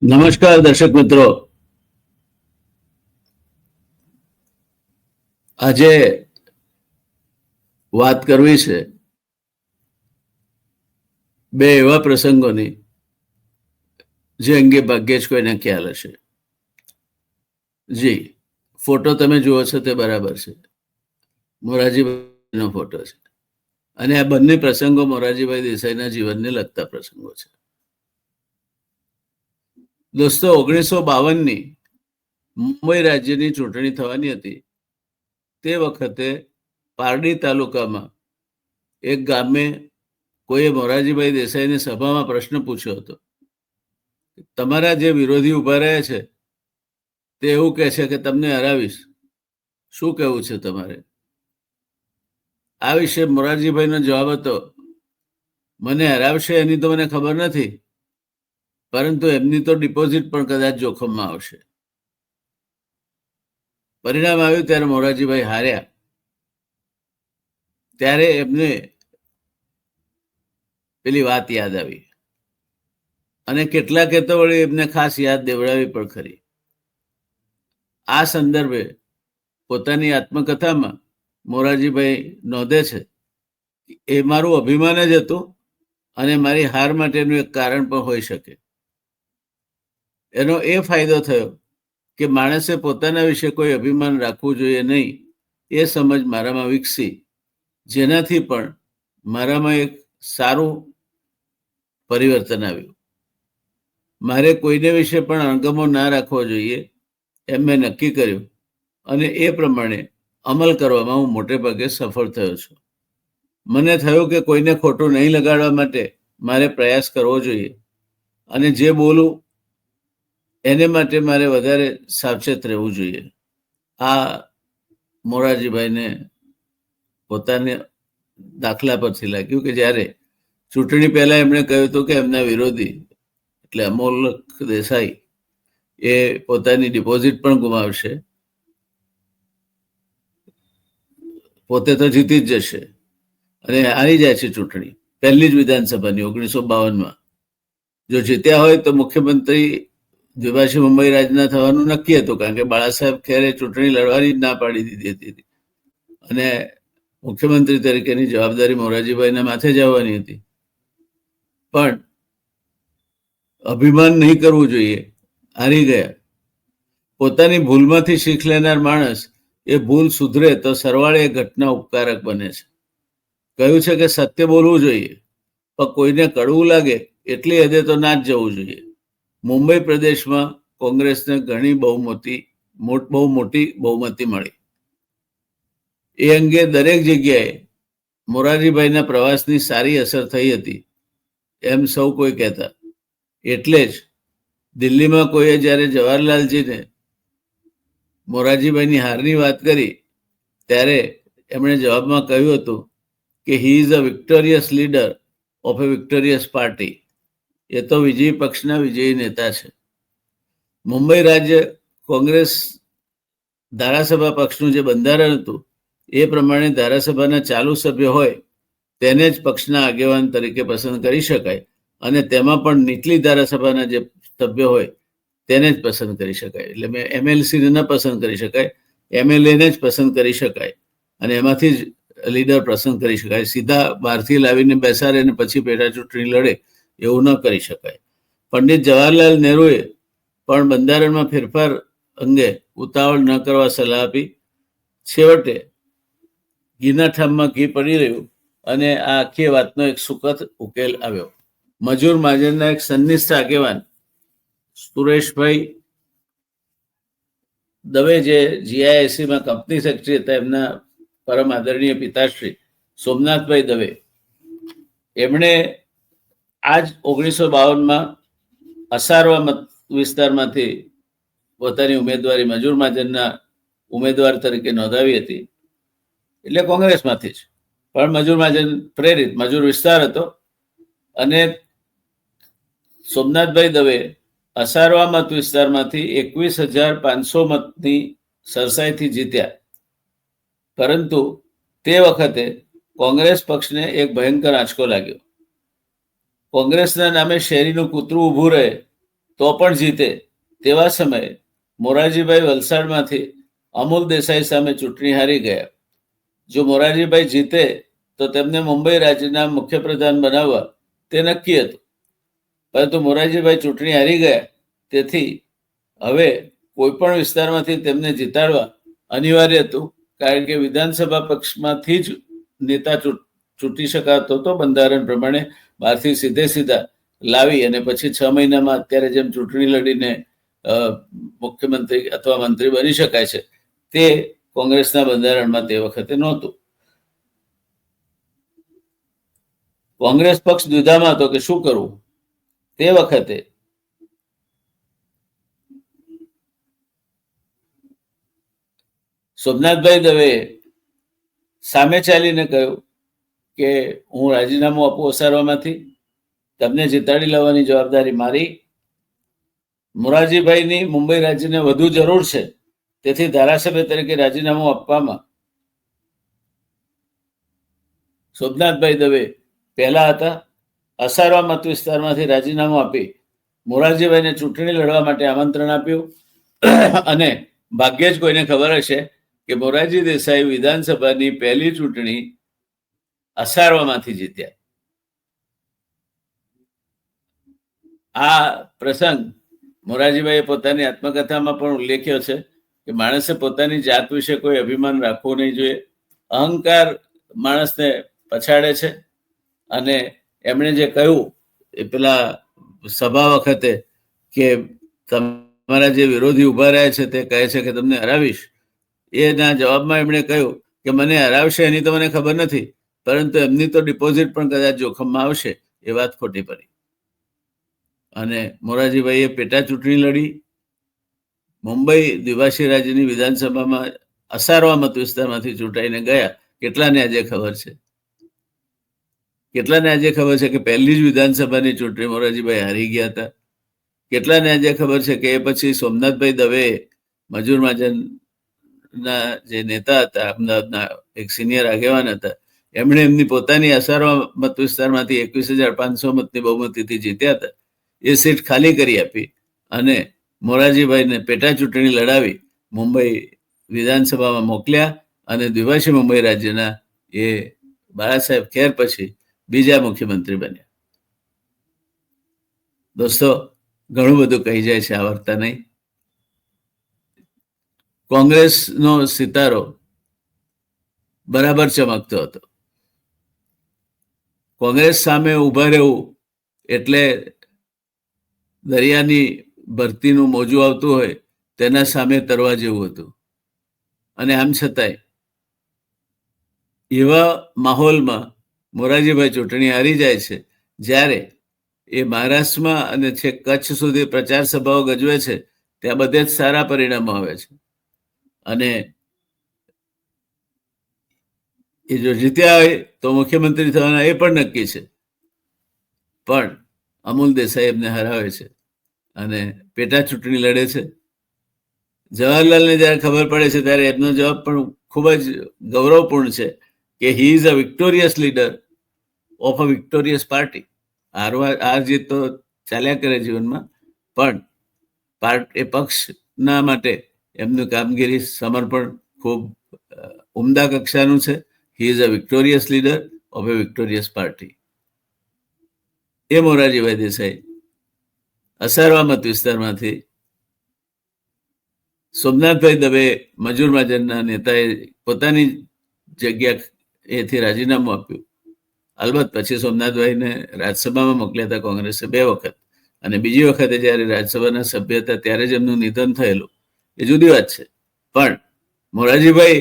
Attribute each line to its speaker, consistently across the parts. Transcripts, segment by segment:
Speaker 1: નમસ્કાર દર્શક મિત્રો, આજે વાત કરવી છે બે એવા પ્રસંગોની જે અંગે ભાગ્યે જ કોઈને ખ્યાલ હશે. જી, ફોટો તમે જુઓ છો તે બરાબર છે, મોરારજીભાઈનો ફોટો છે અને આ બંને પ્રસંગો મોરારજીભાઈ દેસાઈના જીવનને લગતા પ્રસંગો છે. દોસ્તો, 1952ની મુંબઈ રાજ્યની ચૂંટણી થવાની હતી. તે વખતે પારડી તાલુકામાં એક ગામે કોઈએ મોરારજીભાઈ દેસાઈની સભામાં પ્રશ્ન પૂછ્યો હતો, તમારા જે વિરોધી ઉભા રહ્યા છે તે એવું કહે છે કે તમને હરાવીશ, શું કહેવું છે તમારે? આ વિશે મોરારજીભાઈનો જવાબ હતો, મને હરાવશે એની તો મને ખબર નથી, પરંતુ એમની તો ડિપોઝિટ પણ કદાચ જોખમમાં આવશે. પરિણામ આવ્યું ત્યારે મોરારજીભાઈ હાર્યા. ત્યારે એમને પેલી વાત યાદ આવી અને કેટલાકે તો વળી એમને ખાસ યાદ દેવડાવી પણ ખરી. આ સંદર્ભે પોતાની આત્મકથામાં મોરારજીભાઈ નોંધે છે, એ મારું અભિમાન જ હતું અને મારી હાર માટેનું એક કારણ પણ હોઈ શકે. એનો એ ફાયદો થયો કે માણસે પોતાના વિશે કોઈ અભિમાન રાખવું જોઈએ નહીં, એ સમજ મારામાં વિકસી, જેનાથી પણ મારામાં એક સારું પરિવર્તન આવ્યું. મારે કોઈને વિશે પણ અણગમો ના રાખવો જોઈએ એમ મેં નક્કી કર્યું અને એ પ્રમાણે અમલ કરવામાં હું મોટે ભાગે સફળ થયો છું. મને થયું કે કોઈને ખોટું નહીં લગાડવા માટે મારે પ્રયાસ કરવો જોઈએ અને જે બોલું એને માટે મારે વધારે સાવચેત રહેવું જોઈએ. આ મોરારજીભાઈને પોતાના દાખલા પરથી લાગ્યું કે જ્યારે ચૂંટણી પહેલા એમણે કહ્યું હતું કે એમના વિરોધી એટલે અમોલક દેસાઈ એ પોતાની ડિપોઝિટ પણ ગુમાવશે, પોતે તો જીતી જ જશે અને હારી જાય છે ચૂંટણી પહેલી જ વિધાનસભાની 1952માં. જો જીત્યા હોય તો મુખ્યમંત્રી દ્વિભાષી મુંબઈ રાજના થવાનું નક્કી હતું, કારણ કે બાળાસાહેબ ખેરે ચૂંટણી લડવાની જ ના પાડી દીધી હતી અને મુખ્યમંત્રી તરીકેની જવાબદારી મોરારજીભાઈના માથે જ આવવાની હતી. પણ અભિમાન નહીં કરવું જોઈએ, હારી ગયા. પોતાની ભૂલમાંથી શીખ લેનાર માણસ એ ભૂલ સુધરે તો સરવાળે એ ઘટના ઉપકારક બને છે. કહ્યું છે કે સત્ય બોલવું જોઈએ, પણ કોઈને કડવું લાગે એટલી હદે તો ના જ જવું જોઈએ. મુંબઈ પ્રદેશમાં કોંગ્રેસને ઘણી બહુ મોટી બહુમતી મળી. એ અંગે દરેક જગ્યાએ મોરારજીભાઈના પ્રવાસની સારી અસર થઈ હતી એમ સૌ કોઈ કહેતા. એટલે જ દિલ્હીમાં કોઈએ જ્યારે જવાહરલાલજીને મોરારજીભાઈની હારની વાત કરી ત્યારે એમણે જવાબમાં કહ્યું હતું કે he is a victorious leader of a victorious party. એ તો વિજયી પક્ષના વિજયી નેતા છે. મુંબઈ રાજ્ય કોંગ્રેસ ધારાસભા પક્ષનું જે બંધારણ હતું એ પ્રમાણે ધારાસભાના ચાલુ સભ્ય હોય તેને જ પક્ષના આગેવાન તરીકે પસંદ કરી શકાય અને તેમાં પણ નીચલી ધારાસભાના જે સભ્ય હોય તેને જ પસંદ કરી શકાય. એટલે મેં એમએલસીને ન પસંદ કરી શકાય, એમએલએને જ પસંદ કરી શકાય અને એમાંથી જ લીડર પસંદ કરી શકાય. સીધા બહારથી લાવીને બેસાડે અને પછી પેટા ચૂંટણી લડે એવું ન કરી શકાય. પંડિત જવાહરલાલ નહેરુએ પણ બંધારણમાં ફેરફાર અંગે ઉતાવળ ન કરવા સલાહ આપી. છેવટે ઘીના ઠામમાં ઘી પડી રહ્યું અને આ આખી વાતનો એક સુખદ ઉકેલ આવ્યો. મજૂર મહાજનના એક સંનિષ્ઠ આગેવાન સુરેશભાઈ દવે, જે જીઆઈએસસીમાં કંપની સેક્રેટરી હતા, એમના પરમ આદરણીય પિતાશ્રી સોમનાથભાઈ દવે, એમણે આજ 1952માં અસારવા મત વિસ્તારમાંથી પોતાની ઉમેદવારી મજૂર મહાજનના ઉમેદવાર તરીકે નોંધાવી હતી. એટલે કોંગ્રેસમાંથી જ, પણ મજૂર મહાજન પ્રેરિત મજૂર વિસ્તાર હતો અને સોમનાથભાઈ દવે અસારવા મત વિસ્તારમાંથી 21,500 મતની સરસાઈથી જીત્યા. પરંતુ તે વખતે કોંગ્રેસ પક્ષને એક ભયંકર આંચકો લાગ્યો. કોંગ્રેસના નામે શેરીનું કૂતરું ઊભું રહે તો પણ જીતે તેવા સમયે મોરારજીભાઈ વલસાડમાંથી અમૂલ દેસાઈ સામે ચૂંટણી હારી ગયા. જો મોરારજીભાઈ જીતે તો તેમને મુંબઈ રાજ્યના મુખ્યપ્રધાન બનાવવા તે નક્કી હતું. પરંતુ મોરારજીભાઈ ચૂંટણી હારી ગયા, તેથી હવે કોઈ પણ વિસ્તારમાંથી તેમને જીતાડવા અનિવાર્ય હતું, કારણ કે વિધાનસભા પક્ષમાંથી જ નેતા ચૂંટી શકાતો હતો બંધારણ પ્રમાણે. બહારથી સીધા લાવી અને પછી 6 મહિનામાં અત્યારે જેમ ચૂંટણી લડીને મુખ્યમંત્રી અથવા મંત્રી બની શકાય છે, તે કોંગ્રેસના બંધારણમાં તે વખતે નહોતું. કોંગ્રેસ પક્ષ દ્વિધામાં હતો કે શું કરવું. તે વખતે સોમનાથભાઈ દવે સામે ચાલીને કહ્યું કે હું રાજીનામું આપું અસારવામાંથી, તમને જીતાડી લાવવાની જવાબદારી મારી. મોરારજીભાઈની મુંબઈ રાજ્યને વધુ જરૂર છે, તેથી ધારાસભ્ય તરીકે રાજીનામું આપવામાં સોમનાથભાઈ દવે પહેલા હતા. અસારવા મત વિસ્તારમાંથી રાજીનામું આપી મોરારજીભાઈને ચૂંટણી લડવા માટે આમંત્રણ આપ્યું. અને ભાગ્યે જ કોઈને ખબર હશે કે મોરારજી દેસાઈ વિધાનસભાની પહેલી ચૂંટણી અસારવામાંથી જીત્યા. આ પ્રસંગ મોરારજીભાઈએ પોતાની આત્મકથામાં પણ ઉલ્લેખ્યો છે કે માણસે પોતાની જાત વિશે કોઈ અભિમાન રાખવું નહીં જોઈએ. અહંકાર માણસને પછાડે છે. અને એમણે જે કહ્યું એ પેલા સભા વખતે કે તમારા જે વિરોધી ઉભા રહ્યા છે તે કહે છે કે તમને હરાવીશ, એના જવાબમાં એમણે કહ્યું કે મને હરાવશે એની તો મને ખબર નથી, પરંતુ એમની તો ડિપોઝિટ પણ કદાચ જોખમમાં આવશે. એ વાત ખોટી પડી. અને મોરારજીભાઈએ પેટા ચૂંટણી લડી. મુંબઈ દ્વિભાષી રાજ્યની વિધાનસભામાં અસારવા મત વિસ્તારમાંથી ચૂંટાઈને ગયા. કેટલાને આજે ખબર છે? કેટલાને આજે ખબર છે કે પહેલી જ વિધાનસભાની ચૂંટણી મોરારજીભાઈ હારી ગયા હતા? કેટલાને આજે ખબર છે કે એ પછી સોમનાથભાઈ દવે મજૂર મહાજનના જે નેતા હતા, અમદાવાદના એક સિનિયર આગેવાન હતા, એમણે એમની પોતાની અસારવા મત વિસ્તારમાંથી 21,500 મતની બહુમતીથી જીત્યા હતા. એ સીટ ખાલી કરી આપી અને મોરારજીભાઈને પેટા ચૂંટણી લડાવી મુંબઈ વિધાનસભામાં મોકલ્યા અને દ્વિભાષી મુંબઈ રાજ્યના એ બાળાસાહેબ ખેર પછી બીજા મુખ્યમંત્રી બન્યા. દોસ્તો, ઘણું બધું કહી જાય છે, આવડતા નહીં. કોંગ્રેસનો સિતારો બરાબર ચમકતો હતો. કોંગ્રેસ સામે ઉભા રહેવું એટલે દરિયાની ભરતીનું મોજું આવતું હોય તેના સામે તરવા જેવું હતું. અને આમ છતાંય એવા માહોલમાં મોરારજીભાઈ ચૂંટણી હારી જાય છે, જ્યારે એ મહારાષ્ટ્રમાં અને છેક કચ્છ સુધી પ્રચાર સભાઓ ગજવે છે. ત્યાં બધે જ સારા પરિણામો આવે છે. અને એ જો જીત્યા હોય તો મુખ્યમંત્રી થવાના એ પણ નક્કી છે. પણ અમૂલ દેસાઈ એમને હરાવે છે અને પેટા ચૂંટણી લડે છે. જવાહરલાલને જ્યારે ખબર પડે છે ત્યારે એમનો જવાબ પણ ખૂબ જ ગૌરવપૂર્ણ છે કે he is a victorious leader of a victorious party. હાર જીત તો ચાલ્યા કરે જીવનમાં, પણ એ પક્ષના માટે એમનું કામગીરી સમર્પણ ખૂબ ઉમદા કક્ષાનું છે. He is a victorious leader of a victorious party. એ મોરારજીભાઈ દેસાઈ અસારવા મત વિસ્તારમાંથી સોમનાથભાઈ દવે મજૂર મહાજનના નેતાએ પોતાની જગ્યા એથી રાજીનામું આપ્યું. અલબત્ત પછી સોમનાથભાઈને રાજ્યસભામાં મોકલ્યા હતા કોંગ્રેસે 2 વખત, અને બીજી વખતે જ્યારે રાજ્યસભાના સભ્ય હતા ત્યારે જ એમનું નિધન થયેલું, એ જુદી વાત છે. પણ મોરારજીભાઈ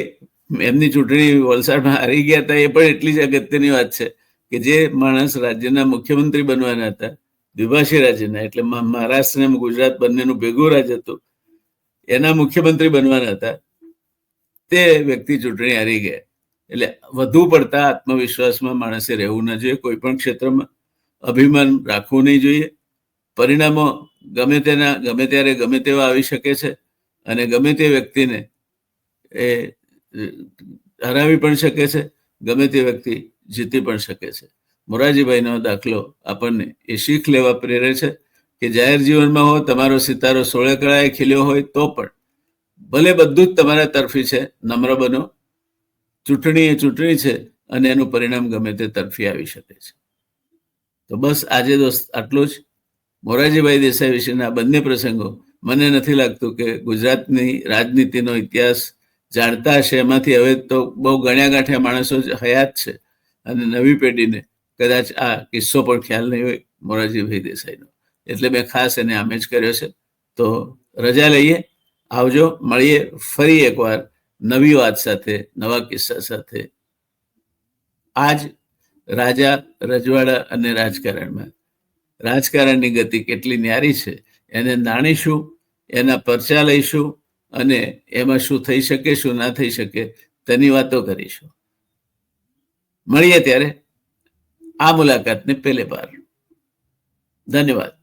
Speaker 1: એમની ચૂંટણી વલસાડમાં હારી ગયા હતા એ પણ એટલી જ અગત્યની વાત છે કે જે માણસ રાજ્યના મુખ્યમંત્રી બનવાના હતા, દ્વિભાષી રાજ્યના, એટલે મહારાષ્ટ્ર અને ગુજરાત બંનેનું ભેગું રાજ્ય હતું, એના મુખ્યમંત્રી બનવાના હતા, તે વ્યક્તિ ચૂંટણી હારી ગયા. એટલે વધુ પડતા આત્મવિશ્વાસમાં માણસે રહેવું ન જોઈએ. કોઈ પણ ક્ષેત્રમાં અભિમાન રાખવું નહીં જોઈએ. પરિણામો ગમે ત્યારે ગમે તેવા આવી શકે છે અને ગમે તે વ્યક્તિને એ હરાવી પણ શકે છે, ગમે તે વ્યક્તિ જીતી પણ શકે છે. મોરારજીભાઈનો દાખલો આપણને એ શીખ લેવા પ્રેરે છે કે જાહેર જીવનમાં હો, તમારો સિતારો 16 કળાએ ખીલ્યો હોય તો પણ ભલે બધું જ તમારા તરફી છે, નમ્ર બનો. ચૂંટણી એ ચૂંટણી છે અને એનું પરિણામ ગમે તે તરફી આવી શકે છે. તો બસ આજે દોસ્ત આટલું જ. મોરારજીભાઈ દેસાઈ વિશેના બંને પ્રસંગો મને નથી લાગતું કે ગુજરાતની રાજનીતિનો ઇતિહાસ જાણતા હશે. એમાંથી હવે તો બહુ ગણ્યા ગાંઠ્યા માણસો જ હયાત છે અને નવી પેઢીને કદાચ આ કિસ્સો પણ ખ્યાલ નહીં હોય મોરારજીભાઈ દેસાઈનો. એટલે મેં ખાસ એને આમે જ કર્યો છે. તો રજા લઈએ, આવજો, મળીએ ફરી એકવાર નવી વાત સાથે, નવા કિસ્સા સાથે. આજ રાજા, રજવાડા અને રાજકારણની ગતિ કેટલી ન્યારી છે એને જાણીશું, એના પરચા લઈશું અને એમાં શું થઈ શકે, શું ના થઈ શકે તેની વાતો કરીશું. મળીએ ત્યારે આ મુલાકાતને પહેલે બાર. ધન્યવાદ.